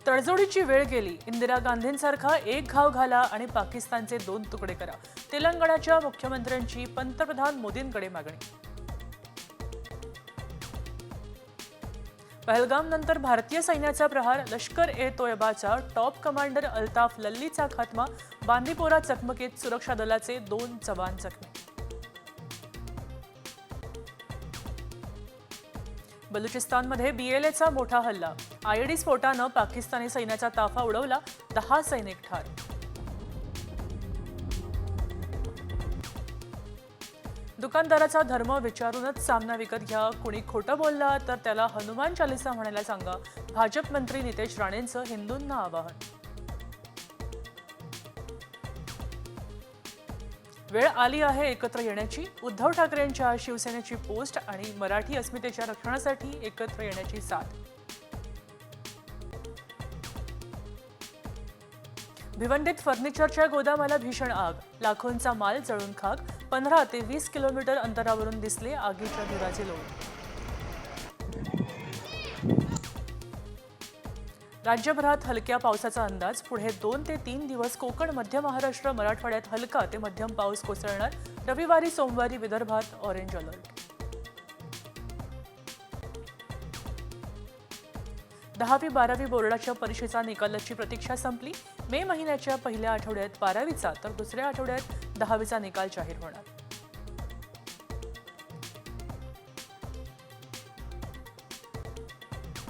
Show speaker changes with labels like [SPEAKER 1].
[SPEAKER 1] तडजोडीची वेळ गेली. इंदिरा गांधींसारखा एक घाव घाला आणि पाकिस्तानचे 2 तुकडे करा. तेलंगणाच्या मुख्यमंत्र्यांची पंतप्रधान मोदींकडे मागणी. पहलगाम नंतर भारतीय सैन्याचा प्रहार. लष्कर-ए-तोयबाचा टॉप कमांडर अल्ताफ लल्लीचा खात्मा. बांदीपोरा चकमकीत सुरक्षा दलाचे 2 जवान जखमी. बलुचिस्तानमध्ये बीएलएचा मोठा हल्ला. आयडी स्फोटानं पाकिस्तानी सैन्याचा ताफा उडवला. 10 सैनिक ठार. दुकानदाराचा धर्म विचारूनच सामना विकत घ्या. कुणी खोटं बोलला तर त्याला हनुमान चालीसा म्हणायला सांगा. भाजप मंत्री नितेश राणेंचं हिंदूंना आवाहन. वेळ आली आहे एकत्र येण्याची. उद्धव ठाकरेंच्या शिवसेनेची पोस्ट आणि मराठी अस्मितेच्या रक्षणासाठी एकत्र येण्याची साथ. भिवंडीत फर्निचरच्या गोदामाला भीषण आग. लाखोंचा माल जळून खाक. 15 ते 20 किलोमीटर अंतरावरून दिसले आगीच्या धुराचे लोळ. राज्यभरात हलक्या पावसाचा अंदाज. पुढे 2 ते 3 दिवस कोकण, मध्य महाराष्ट्र, मराठवाड्यात हलका ते मध्यम पाऊस कोसळणार. रविवारी सोमवारी विदर्भात ऑरेंज अलर्ट. 10वी 12वी बोर्डाच्या परीक्षेचा निकालाची प्रतीक्षा संपली. मे महिन्याच्या पहिल्या आठवड्यात 12वीचा तर दुसऱ्या आठवड्यात 10वीचा निकाल जाहीर होणार.